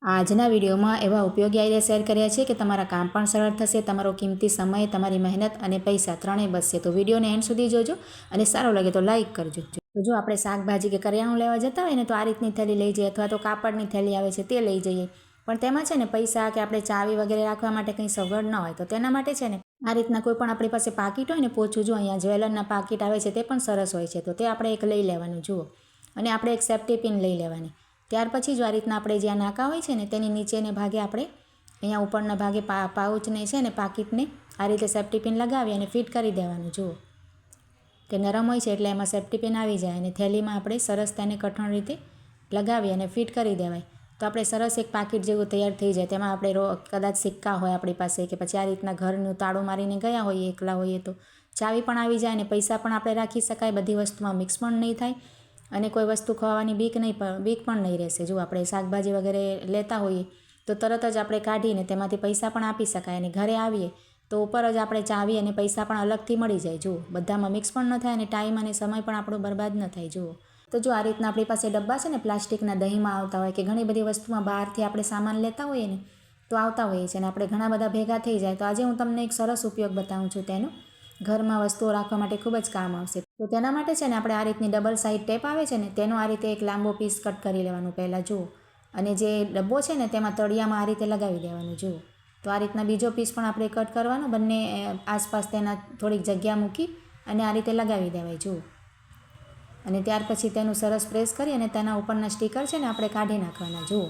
આજના વિડીયોમાં એવા ઉપયોગી આઈડિયા શેર કર્યા છે કે તમારા કામ પણ સરળ થશે, તમારો કિંમતી સમય, તમારી મહેનત અને પૈસા ત્રણેય બચશે. તો વિડીયોને એન્ડ સુધી જોજો અને સારો લાગે તો લાઇક કરજો. તો જો આપણે શાકભાજી કે કરિયાણું લેવા જતા હોય ને તો આ રીતની થેલી લઈ જઈએ અથવા તો કાપડની થેલી આવે છે તે લઈ જઈએ. પણ તેમાં છે ને પૈસા કે આપણે ચાવી વગેરે રાખવા માટે કંઈ સગવડ ન હોય તો તેના માટે છે ને આ રીતના કોઈ પણ આપણી પાસે પાકીટ હોય ને પોચું, જો અહીંયા જ્વેલરના પાકીટ આવે છે તે પણ સરસ હોય છે, તો તે આપણે એક લઈ લેવાનું જુઓ. અને આપણે એક સેફ્ટી પિન લઈ લેવાની. ત્યાર પછી જો આ રીતના આપણે જ્યાં નાકા હોય છે ને તેની નીચેને ભાગે આપણે અહીંયા ઉપરના ભાગે પાઉચને છે ને પાકીટને આ રીતે સેફ્ટી પિન લગાવી અને ફિટ કરી દેવાનું. જુઓ તે નરમ હોય છે એટલે એમાં સેફ્ટી પિન આવી જાય અને થેલીમાં આપણે સરસ તેને કઠણ રીતે લગાવી અને ફિટ કરી દેવાય. તો આપણે સરસ એક પાકીટ જેવું તૈયાર થઈ જાય. તેમાં આપણે કદાચ સિક્કા હોય આપણી પાસે કે પછી આ રીતના ઘરનું તાળું મારીને ગયા હોઈએ, એકલા હોઈએ તો ચાવી પણ આવી જાય અને પૈસા પણ આપણે રાખી શકાય. બધી વસ્તુમાં મિક્સ પણ નહીં થાય અને કોઈ વસ્તુ ખોવાની બીક પણ નહીં રહેશે. જો આપણે શાકભાજી વગેરે લેતા હોઈએ તો તરત જ આપણે કાઢીને તેમાંથી પૈસા પણ આપી શકાય અને ઘરે આવીએ તો ઉપર જ આપણે ચાવી અને પૈસા પણ અલગથી મળી જાય. જુઓ બધામાં મિક્સ પણ ન થાય અને ટાઈમ અને સમય પણ આપણો બરબાદ ન થાય. જુઓ તો જો આ રીતના આપણી પાસે ડબ્બા છે ને પ્લાસ્ટિકના દહીંમાં આવતા હોય કે ઘણી બધી વસ્તુમાં બહારથી આપણે સામાન લેતા હોઈએ ને તો આવતા હોઈએ છીએ અને આપણે ઘણા બધા ભેગા થઈ જાય. તો આજે હું તમને એક સરસ ઉપયોગ બતાવું છું તેનો, ઘરમાં વસ્તુઓ રાખવા માટે ખૂબ જ કામ આવશે. તો તેના માટે છે ને આપણે આ રીતની ડબલ સાઇડ ટેપ આવે છે ને તેનો આ રીતે એક લાંબો પીસ કટ કરી લેવાનું પહેલાં. જુઓ અને જે ડબ્બો છે ને તેમાં તળિયામાં આ રીતે લગાવી દેવાનું. જુઓ તો આ રીતના બીજો પીસ પણ આપણે કટ કરવાનો, બંને આસપાસ તેના થોડીક જગ્યા મૂકી અને આ રીતે લગાવી દેવાય. જુઓ અને ત્યાર પછી તેનું સરસ પ્રેસ કરી અને તેના ઉપરના સ્ટીકર છે ને આપણે કાઢી નાખવાના. જુઓ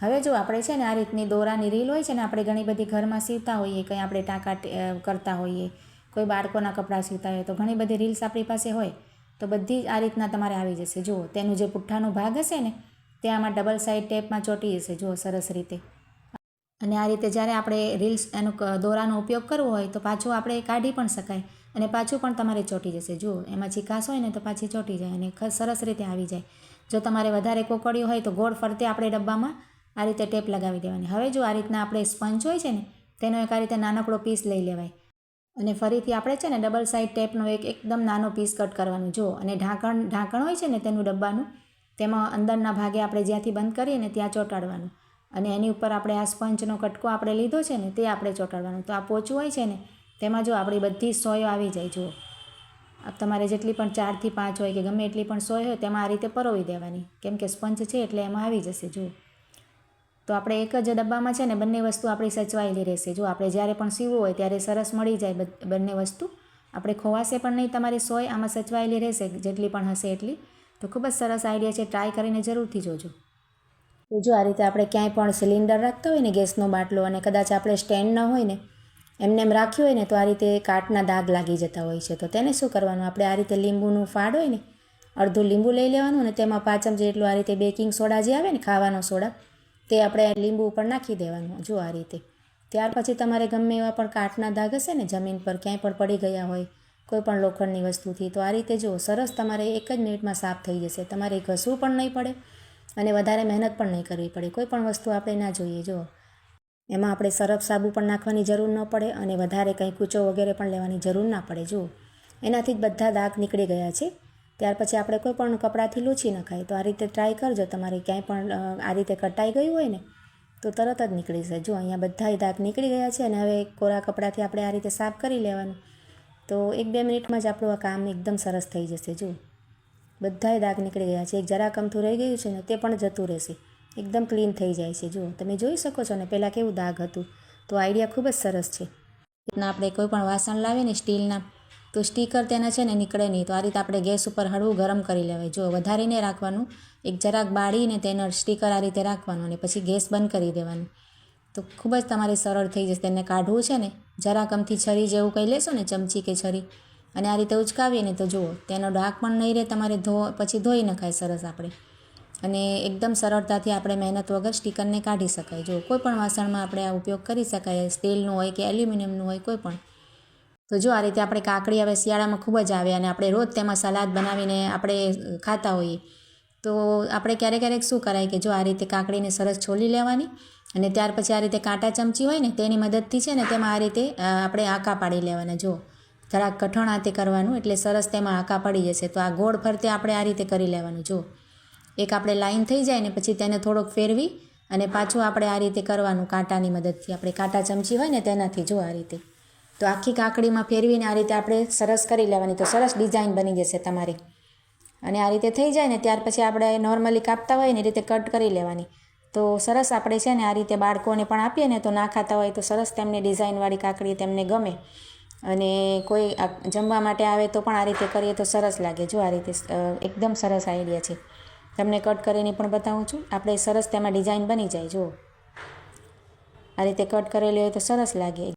હવે જો આપણે છે ને આ રીતની દોરાની રીલ હોય છે ને આપણે ઘણી બધી ઘરમાં સીવતા હોઈએ, કંઈ આપણે ટાંકા કરતા હોઈએ, કોઈ બાળકોના કપડાં સીવતા હોય તો ઘણી બધી રીલ્સ આપણી પાસે હોય તો બધી આ રીતના તમારે આવી જશે. જુઓ તેનું જે પુઠ્ઠાનો ભાગ હશે ને તે આમાં ડબલ સાઇડ ટેપમાં ચોંટી જશે. જુઓ સરસ રીતે. અને આ રીતે જ્યારે આપણે રીલ્સ દોરાનો ઉપયોગ કરવો હોય તો પાછું આપણે કાઢી પણ શકાય અને પાછું પણ તમારે ચોંટી જશે. જુઓ એમાં ચીકાશ હોય ને તો પાછી ચોંટી જાય અને સરસ રીતે આવી જાય. જો તમારે વધારે કોકડિયું હોય તો ગોળ ફરતે આપણે ડબ્બામાં આ રીતે ટેપ લગાવી દેવાની. હવે જો આ રીતના આપણે સ્પંચ હોય છે ને તેનો એક આ રીતે નાનકડો પીસ લઈ લેવાય અને ફરીથી આપણે છે ને ડબલ સાઇડ ટેપનો એકદમ નાનો પીસ કટ કરવાનું. જુઓ અને ઢાંકણ હોય છે ને તેનું ડબ્બાનું, તેમાં અંદરના ભાગે આપણે જ્યાંથી બંધ કરીએ ને ત્યાં ચોંટાડવાનું અને એની ઉપર આપણે આ સ્પંચનો કટકો આપણે લીધો છે ને તે આપણે ચોંટાડવાનું. તો આ પોચું હોય છે ને તેમાં જો આપણી બધી સોયો આવી જાય. જુઓ તમારે જેટલી પણ 4 થી 5 હોય કે ગમે એટલી પણ સોય હોય તેમાં આ રીતે પરોવી દેવાની, કેમ કે સ્પંચ છે એટલે એમાં આવી જશે. જુઓ તો આપણે એક જ ડબ્બામાં છે ને બંને વસ્તુ આપણી સચવાયેલી રહેશે. જો આપણે જ્યારે પણ સીવવું હોય ત્યારે સરસ મળી જાય બંને વસ્તુ, આપણે ખોવાશે પણ નહીં, તમારી સોય આમાં સચવાયેલી રહેશે જેટલી પણ હશે એટલી. તો ખૂબ જ સરસ આઈડિયા છે, ટ્રાય કરીને જરૂરથી જોજો. તો જો આ રીતે આપણે ક્યાંય પણ સિલિન્ડર રાખતા હોય ને ગેસનો બાટલો અને કદાચ આપણે સ્ટેન્ડ ન હોય ને એમને એમ રાખ્યું હોય ને તો આ રીતે કાટના દાગ લાગી જતા હોય છે. તો તેને શું કરવાનું, આપણે આ રીતે લીંબુનું ફાડ હોય ને અડધું લીંબુ લઈ લેવાનું અને તેમાં 5 ચમચી જેટલું આ રીતે બેકિંગ સોડા જે આવે ને ખાવાનો સોડા તે આપણે લીંબુ ઉપર નાખી દેવાનું. જો આ રીતે. ત્યાર પછી તમારે ગમે એવા પણ કાટના દાગ હશે ને જમીન પર ક્યાંય પણ પડી ગયા હોય કોઈ પણ લોખંડની વસ્તુથી તો આ રીતે જો સરસ તમારે એક જ મિનિટમાં સાફ થઈ જશે. તમારે ઘસવું પણ નહીં પડે અને વધારે મહેનત પણ નહીં કરવી પડે. કોઈ પણ વસ્તુ આપણે ના જોઈએ. જો એમાં આપણે સરફ સાબુ પણ નાખવાની જરૂર ન પડે અને વધારે કંઈ કૂચો વગેરે પણ લેવાની જરૂર ના પડે. જુઓ એનાથી જ બધા દાગ નીકળી ગયા છે. ત્યાર પછી આપણે કોઈ પણ કપડાથી લૂછી નખાય તો આ રીતે ટ્રાય કરજો. તમારે ક્યાંય પણ આ રીતે કટાઈ ગયું હોય ને તો તરત જ નીકળી જશે. જો અહીંયા બધાય દાગ નીકળી ગયા છે અને હવે કોરા કપડાથી આપણે આ રીતે સાફ કરી લેવાનું. તો 1-2 મિનિટમાં જ આપણું આ કામ એકદમ સરસ થઈ જશે. જુઓ બધાય દાગ નીકળી ગયા છે. એક જરાક અમથું રહી ગયું છે ને તે પણ જતું રહેશે. એકદમ ક્લીન થઈ જાય છે. જુઓ તમે જોઈ શકો છો ને પહેલાં કેવું દાગ હતું. તો આઈડિયા ખૂબ જ સરસ છે. રીતના આપણે કોઈ પણ વાસણ લાવીએ ને સ્ટીલના તો સ્ટીકર તેના છે ને નીકળે નહીં. તો આ રીતે આપણે ગેસ ઉપર હળવું ગરમ કરી લેવાય. જો વધારીને રાખવાનું, એક જરાક બાળીને તેનો સ્ટીકર આ રીતે રાખવાનું અને પછી ગેસ બંધ કરી દેવાનું. તો ખૂબ જ તમારે સરળ થઈ જશે. તેને કાઢવું છે ને જરાક અમથી છરી જેવું કંઈ લેશો ને ચમચી કે છરી અને આ રીતે ઉચકાવીએ ને તો જુઓ તેનો ડાઘ પણ નહીં રહે. તમારે પછી ધોઈ નખાય સરસ આપણે અને એકદમ સરળતાથી આપણે મહેનત વગર સ્ટીકરને કાઢી શકાય. જો કોઈ પણ વાસણમાં આપણે આ ઉપયોગ કરી શકાય, સ્ટીલનું હોય કે એલ્યુમિનિયમનું હોય કોઈ પણ. તો જો આ રીતે આપણે કાકડી હવે શિયાળામાં ખૂબ જ આવે અને આપણે રોજ તેમાં સલાડ બનાવીને આપણે ખાતા હોઈએ. તો આપણે ક્યારેક શું કરાય કે જો આ રીતે કાકડીને સરસ છોલી લેવાની અને ત્યાર પછી આ રીતે કાંટા ચમચી હોય ને તેની મદદથી છે ને તેમાં આ રીતે આપણે આંકા પાડી લેવાના. જો જરાક કઠણ હાથે કરવાનું એટલે સરસ તેમાં આંકા પડી જશે. તો આ ગોળ ફરતે આપણે આ રીતે કરી લેવાનું. જો એક આપણે લાઈન થઈ જાય ને પછી તેને થોડોક ફેરવી અને પાછું આપણે આ રીતે કરવાનું કાંટાની મદદથી. આપણે કાંટા ચમચી હોય ને તેનાથી જો આ રીતે. તો આખી કાકડીમાં ફેરવીને આ રીતે આપણે સરસ કરી લેવાની, તો સરસ ડિઝાઇન બની જશે તમારી. અને આ રીતે થઈ જાય ને ત્યાર પછી આપણે નોર્મલી કાપતા હોય ને એ રીતે કટ કરી લેવાની. તો સરસ આપણે છે ને આ રીતે બાળકોને પણ આપીએ ને તો ના ખાતા હોય તો સરસ તેમને ડિઝાઇનવાળી કાકડી તેમને ગમે. અને કોઈ જમવા માટે આવે તો પણ આ રીતે કરીએ તો સરસ લાગે. જો આ રીતે એકદમ સરસ આઈડિયા છે. તમને કટ કરીને પણ બતાવું છું. આપણે સરસ તેમાં ડિઝાઇન બની જાય. જુઓ આ રીતે કટ કરેલી હોય તો સરસ લાગે.